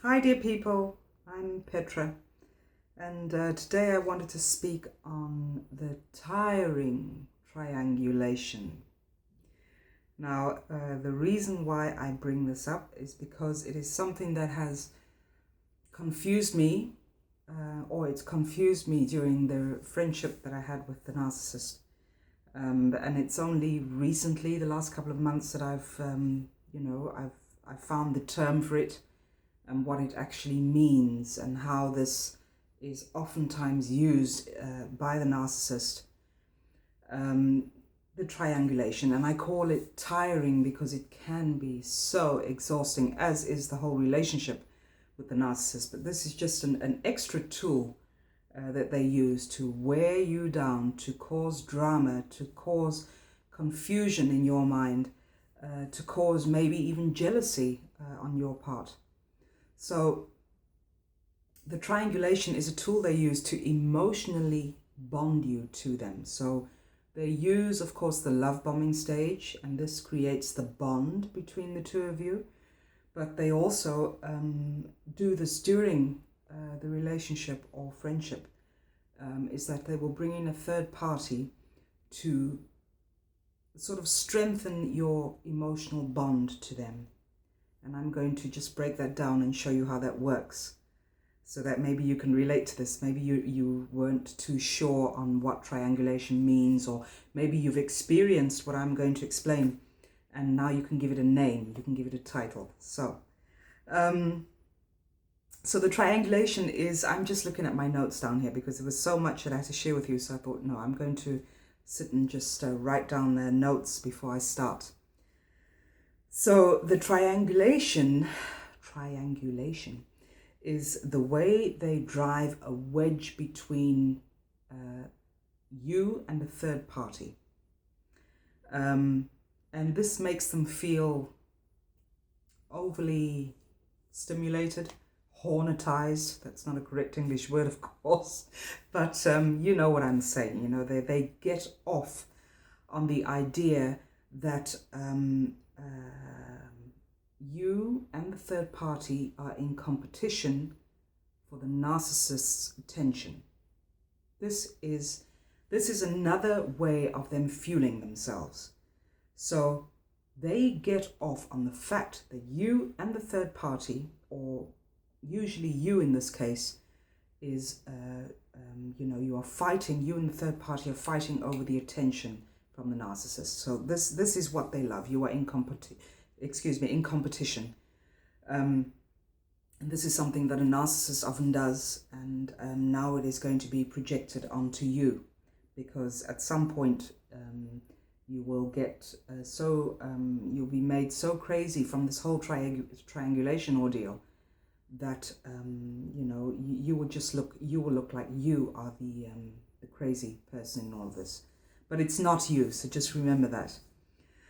Hi dear people, I'm Petra, and today I wanted to speak on the tiring triangulation. Now, the reason why I bring this up is because it is something that has confused me, or it's confused me during the friendship that I had with the narcissist. And it's only recently, the last couple of months, that I've found the term for it and what it actually means and how this is oftentimes used by the narcissist. The triangulation, and I call it tiring because it can be so exhausting, as is the whole relationship with the narcissist. But this is just an extra tool that they use to wear you down, to cause drama, to cause confusion in your mind, to cause maybe even jealousy on your part. So the triangulation is a tool they use to emotionally bond you to them. So they use, of course, the love bombing stage, and this creates the bond between the two of you. But they also do this during the relationship or friendship, is that they will bring in a third party to sort of strengthen your emotional bond to them. And I'm going to just break that down and show you how that works, so that maybe you can relate to this. Maybe you weren't too sure on what triangulation means, or maybe you've experienced what I'm going to explain, and now you can give it a name, you can give it a title. So the triangulation is, I'm just looking at my notes down here because there was so much that I had to share with you, so I thought, no, I'm going to sit and just write down their notes before I start. So the triangulation is the way they drive a wedge between you and a third party. And this makes them feel overly stimulated, hornetized. That's not a correct English word, of course, but you know what I'm saying. You know, they get off on the idea that you and the third party are in competition for the narcissist's attention. This is another way of them fueling themselves. So they get off on the fact that you and the third party, or usually you in this case, is you are fighting. You and the third party are fighting over the attention from the narcissist. So this is what they love. You are in competition. And this is something that a narcissist often does, and now it is going to be projected onto you, because at some point you will get you'll be made so crazy from this whole triangulation ordeal that you will look like you are the crazy person in all of this, but it's not you. So just remember that.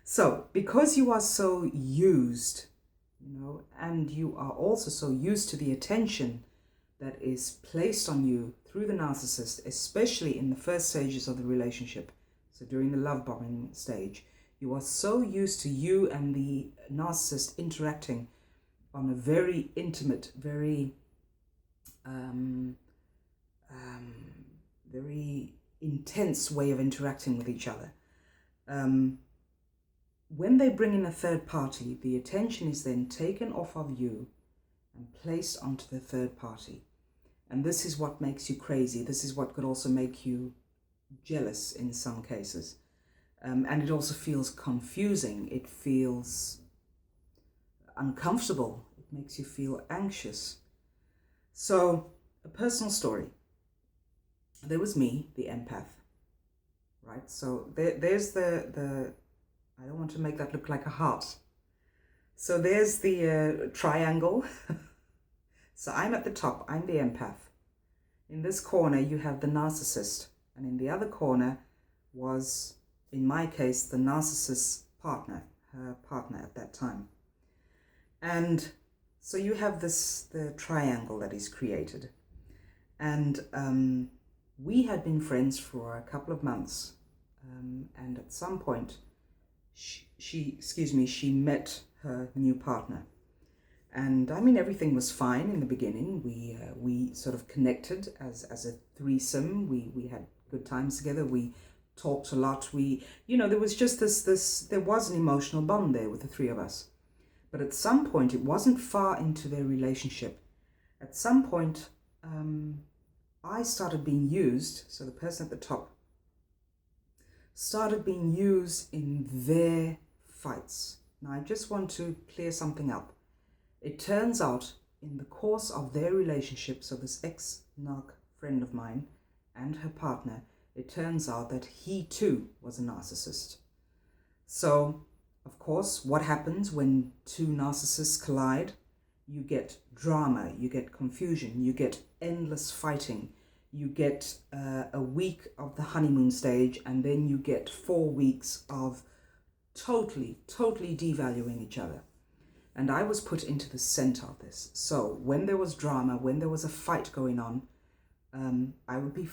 So because you are so used, and you are also so used to the attention that is placed on you through the narcissist, especially in the first stages of the relationship, so during the love bombing stage, you are so used to you and the narcissist interacting on a very intimate, very very intense way of interacting with each other. When they bring in a third party, the attention is then taken off of you and placed onto the third party. And this is what makes you crazy. This is what could also make you jealous in some cases. And it also feels confusing. It feels uncomfortable. It makes you feel anxious. So, a personal story. There was me, the empath, right? So there's the I don't want to make that look like a heart. So there's the triangle. So I'm at the top, I'm the empath. In this corner you have the narcissist, and in the other corner was, in my case, the narcissist's partner, her partner at that time. And so you have the triangle that is created. And we had been friends for a couple of months. And at some point, she met her new partner. And I mean, everything was fine in the beginning. We sort of connected as a threesome. We had good times together. We talked a lot. There was just there was an emotional bond there with the three of us. But at some point, it wasn't far into their relationship. At some point, I started being used. So the person at the top started being used in their fights. Now, I just want to clear something up. It turns out in the course of their relationship, so this ex-narc friend of mine and her partner, it turns out that he too was a narcissist. So, of course, what happens when two narcissists collide? You get drama, you get confusion, you get endless fighting, you get a week of the honeymoon stage, and then you get 4 weeks of totally devaluing each other. And I was put into the center of this. So when there was drama, when there was a fight going on, I would be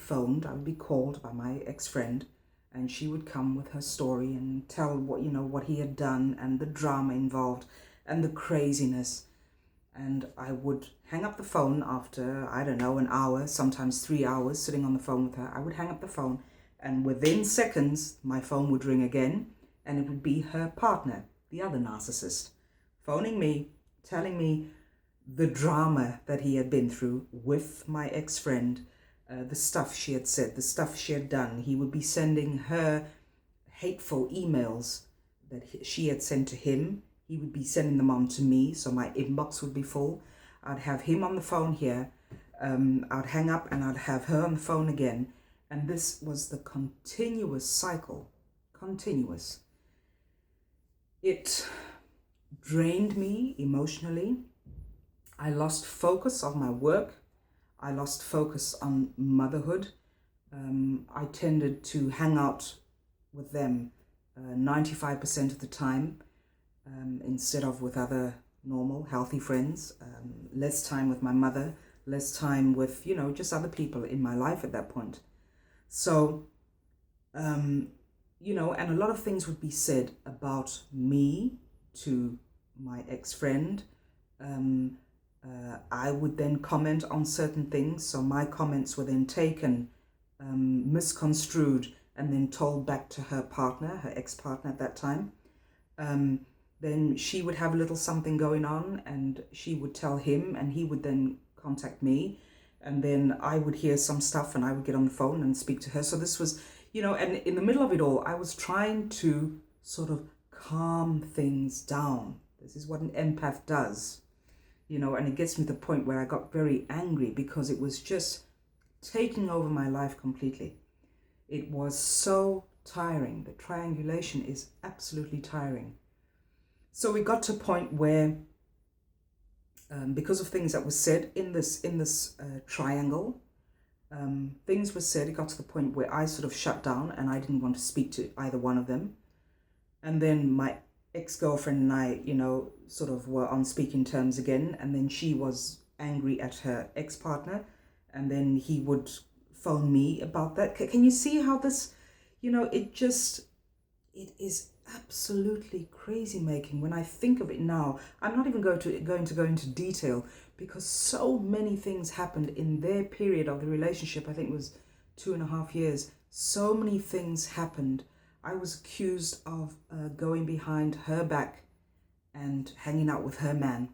called by my ex-friend, and she would come with her story and tell what he had done and the drama involved and the craziness. And I would hang up the phone after, I don't know, an hour, sometimes 3 hours sitting on the phone with her. I would hang up the phone, and within seconds, my phone would ring again, and it would be her partner, the other narcissist, phoning me, telling me the drama that he had been through with my ex-friend, the stuff she had said, the stuff she had done. He would be sending her hateful emails that she had sent to him. He would be sending them on to me, so my inbox would be full. I'd have him on the phone here. I'd hang up and I'd have her on the phone again. And this was the continuous cycle. Continuous. It drained me emotionally. I lost focus of my work. I lost focus on motherhood. I tended to hang out with them 95% of the time instead of with other normal, healthy friends. Less time with my mother, less time with, just other people in my life at that point. So, and a lot of things would be said about me to my ex-friend. I would then comment on certain things, so my comments were then taken, misconstrued, and then told back to her partner, her ex-partner at that time. Then she would have a little something going on, and she would tell him, and he would then contact me, and then I would hear some stuff, and I would get on the phone and speak to her. So this was, and in the middle of it all, I was trying to sort of calm things down. This is what an empath does, and it gets me to the point where I got very angry because it was just taking over my life completely. It was so tiring. The triangulation is absolutely tiring. So we got to a point where, because of things that were said in this triangle, things were said. It got to the point where I sort of shut down and I didn't want to speak to either one of them. And then my ex-girlfriend and I, sort of were on speaking terms again. And then she was angry at her ex-partner, and then he would phone me about that. Can you see how this, it is absolutely crazy making. When I think of it now, I'm not even going to go into detail because so many things happened in their period of the relationship. I think it was 2.5 years. So many things happened. I was accused of going behind her back and hanging out with her man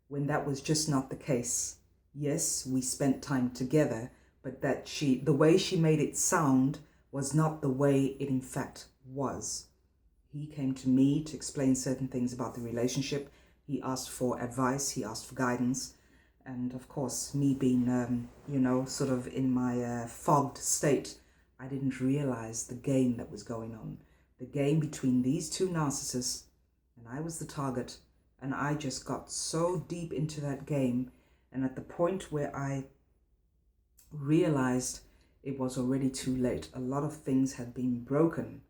when that was just not the case. Yes, we spent time together, but the way she made it sound was not the way it in fact was. He came to me to explain certain things about the relationship. He asked for advice, he asked for guidance. And of course, me being, sort of in my fogged state, I didn't realize the game that was going on. The game between these two narcissists, and I was the target. And I just got so deep into that game. And at the point where I realized it was already too late, a lot of things had been broken.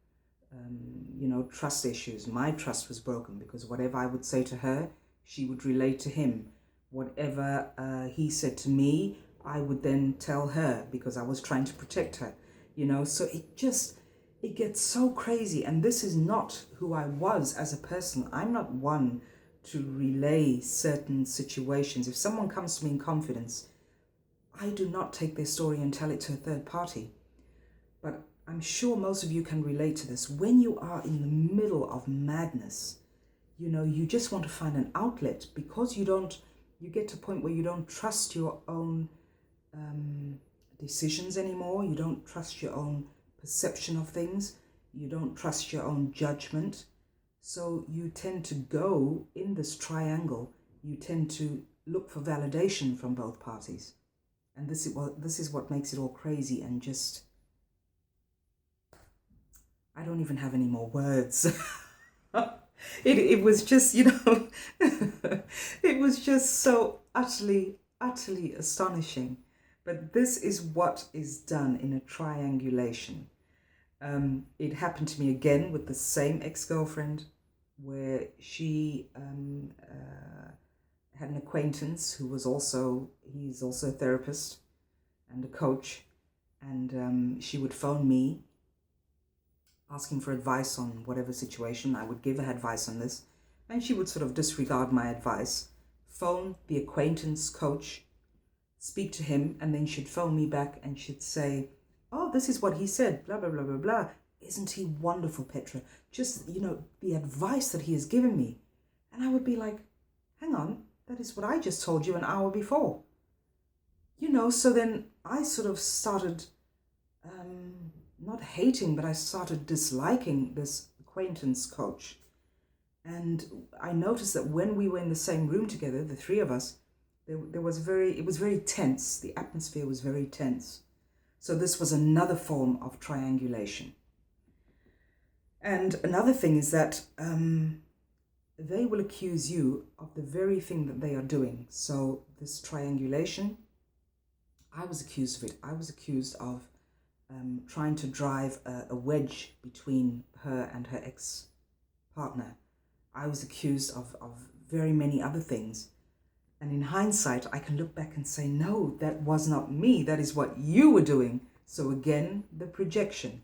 Trust issues. My trust was broken because whatever I would say to her, she would relate to him. Whatever he said to me, I would then tell her because I was trying to protect her. So it gets so crazy. And this is not who I was as a person. I'm not one to relay certain situations. If someone comes to me in confidence, I do not take their story and tell it to a third party. But I'm sure most of you can relate to this. When you are in the middle of madness, you just want to find an outlet, because you get to a point where you don't trust your own decisions anymore. You don't trust your own perception of things. You don't trust your own judgment. So you tend to go in this triangle. You tend to look for validation from both parties. And this is what makes it all crazy, and just, I don't even have any more words. It was just, it was just so utterly astonishing. But this is what is done in a triangulation. It happened to me again with the same ex-girlfriend, where she had an acquaintance who he's also a therapist and a coach, and she would phone me asking for advice on whatever situation. I would give her advice on this, and she would sort of disregard my advice, phone the acquaintance coach, speak to him, and then she'd phone me back and she'd say, oh, this is what he said, blah, blah, blah, blah, blah. Isn't he wonderful, Petra? Just, the advice that he has given me. And I would be like, hang on, that is what I just told you an hour before. So then I sort of started not hating, but I started disliking this acquaintance coach. And I noticed that when we were in the same room together, the three of us, it was very tense. The atmosphere was very tense. So this was another form of triangulation. And another thing is that they will accuse you of the very thing that they are doing. So this triangulation, I was accused of it. I was accused of trying to drive a wedge between her and her ex-partner. I was accused of very many other things. And in hindsight, I can look back and say, no, that was not me. That is what you were doing. So again, the projection.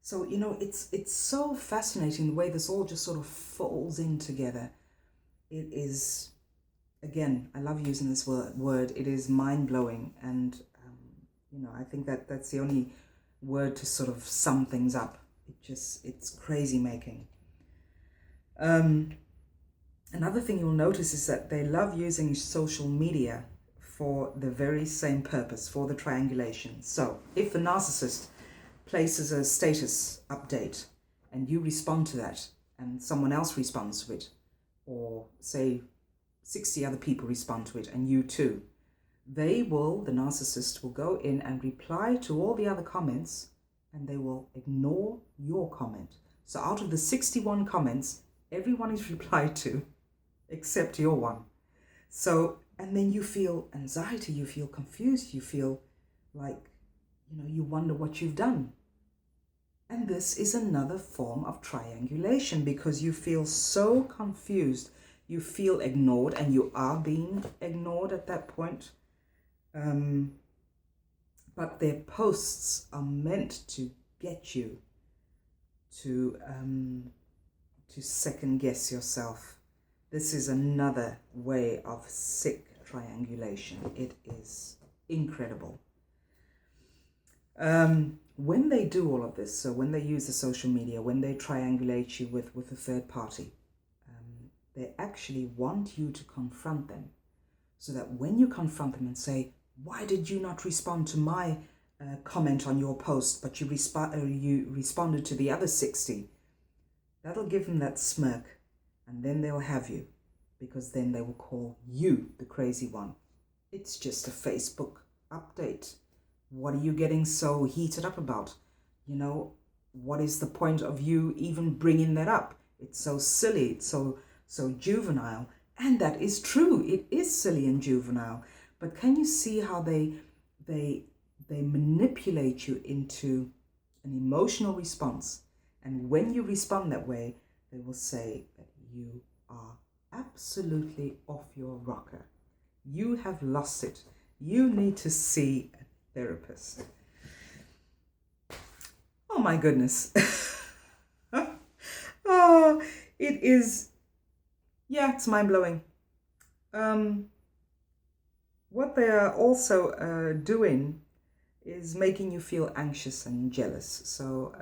So, it's so fascinating the way this all just sort of falls in together. It is, again, I love using this word. It is mind-blowing. And, I think that's the only word to sort of sum things up. It's crazy making. Another thing you'll notice is that they love using social media for the very same purpose, for the triangulation. So if the narcissist places a status update and you respond to that, and someone else responds to it, or say 60 other people respond to it and you too, the narcissist will go in and reply to all the other comments, and they will ignore your comment. So out of the 61 comments, everyone is replied to except your one. So, and then you feel anxiety, you feel confused, you feel like, you wonder what you've done. And this is another form of triangulation, because you feel so confused, you feel ignored, and you are being ignored at that point. But their posts are meant to get you to second guess yourself. This is another way of sick triangulation. It is incredible. When they do all of this, so when they use the social media, when they triangulate you with a third party, they actually want you to confront them, so that when you confront them and say, why did you not respond to my comment on your post, but you responded to the other 60, that'll give them that smirk, and then they'll have you, because then they will call you the crazy one. It's just a Facebook update. What are you getting so heated up about? What is the point of you even bringing that up? It's so silly, it's so juvenile. And that is true. It is silly and juvenile. But can you see how they manipulate you into an emotional response? And when you respond that way, they will say that you are absolutely off your rocker. You have lost it. You need to see a therapist. Oh my goodness. Oh, it is Yeah, it's mind-blowing. What they are also doing is making you feel anxious and jealous. So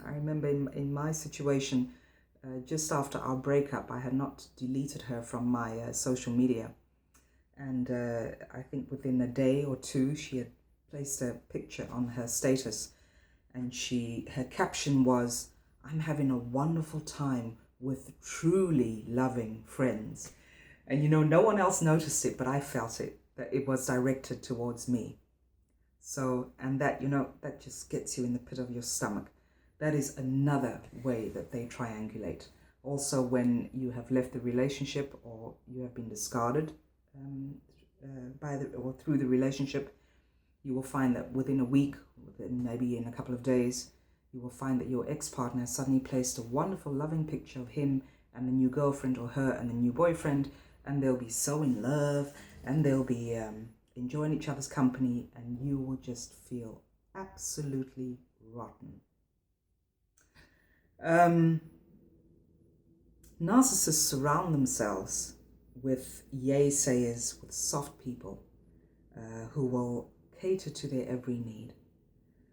I remember in my situation, just after our breakup, I had not deleted her from my social media. And I think within a day or two, she had placed a picture on her status. And her caption was, "I'm having a wonderful time with truly loving friends." And no one else noticed it, but I felt it, that it was directed towards me. So, and that, that just gets you in the pit of your stomach. That is another way that they triangulate. Also, when you have left the relationship or you have been discarded or through the relationship, you will find that within a week, within maybe in a couple of days, you will find that your ex-partner suddenly placed a wonderful, loving picture of him and the new girlfriend, or her and the new boyfriend, and they'll be so in love, and they'll be enjoying each other's company, and you will just feel absolutely rotten. Narcissists surround themselves with yay-sayers, with soft people who will cater to their every need.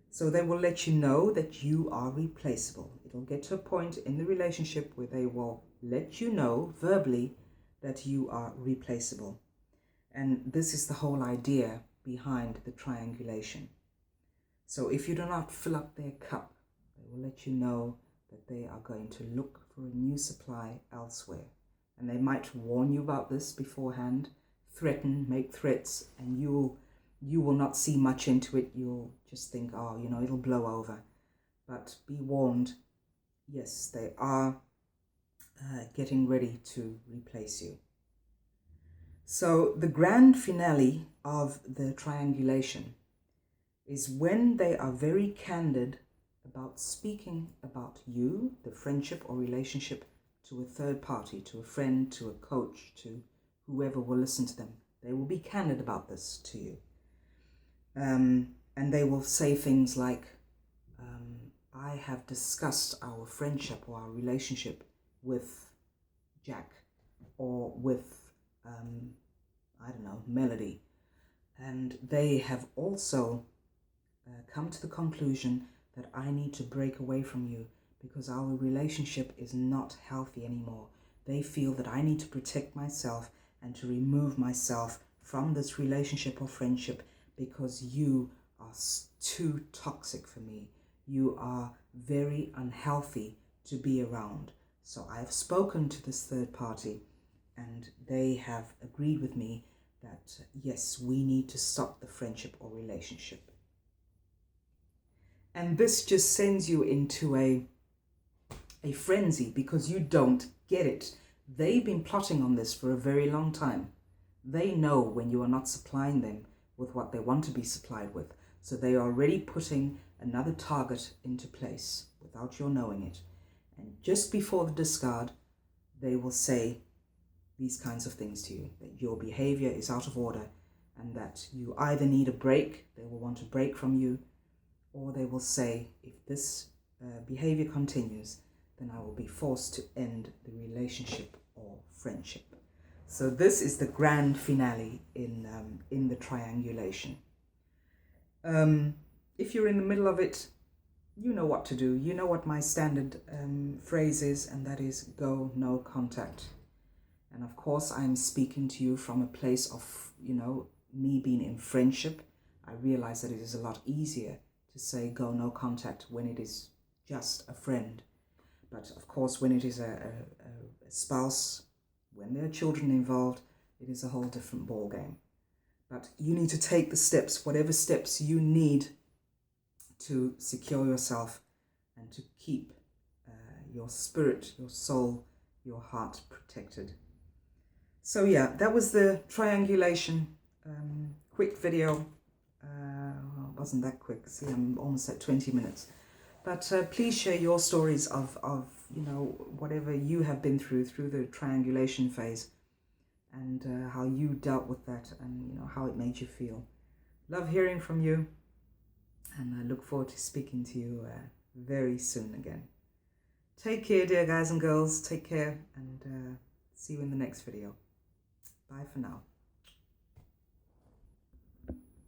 So they will let you know that you are replaceable. It'll get to a point in the relationship where they will let you know verbally that you are replaceable. And this is the whole idea behind the triangulation. So if you do not fill up their cup, they will let you know that they are going to look for a new supply elsewhere. And they might warn you about this beforehand, threaten, make threats, and you will not see much into it. You'll just think, oh, it'll blow over. But be warned, yes, they are getting ready to replace you. So the grand finale of the triangulation is when they are very candid about speaking about you, the friendship or relationship, to a third party, to a friend, to a coach, to whoever will listen to them. They will be candid about this to you. And they will say things like, I have discussed our friendship or our relationship with Jack or with, Melody. And they have also come to the conclusion that I need to break away from you because our relationship is not healthy anymore. They feel that I need to protect myself and to remove myself from this relationship or friendship because you are too toxic for me. You are very unhealthy to be around. So I have spoken to this third party and they have agreed with me that yes, we need to stop the friendship or relationship. And this just sends you into a frenzy because you don't get it. They've been plotting on this for a very long time. They know when you are not supplying them with what they want to be supplied with. So they are already putting another target into place without your knowing it. And just before the discard, they will say these kinds of things to you, that your behavior is out of order and that you either need a break, they will want a break from you, or they will say, if this behavior continues, then I will be forced to end the relationship or friendship. So this is the grand finale in the triangulation. If you're in the middle of it, you know what to do. You know what my standard phrase is, and that is go no contact. And of course, I'm speaking to you from a place of, me being in friendship. I realize that it is a lot easier to say go no contact when it is just a friend. But of course, when it is a spouse, when there are children involved, it is a whole different ball game. But you need to take the steps, whatever steps you need to secure yourself and to keep your spirit, your soul, your heart protected. So yeah, that was the triangulation. Quick video. Well, it wasn't that quick. See, I'm almost at 20 minutes. But please share your stories of whatever you have been through the triangulation phase, and how you dealt with that, and how it made you feel. Love hearing from you, and I look forward to speaking to you very soon again. Take care, dear guys and girls. Take care, and See you in the next video. Bye for now.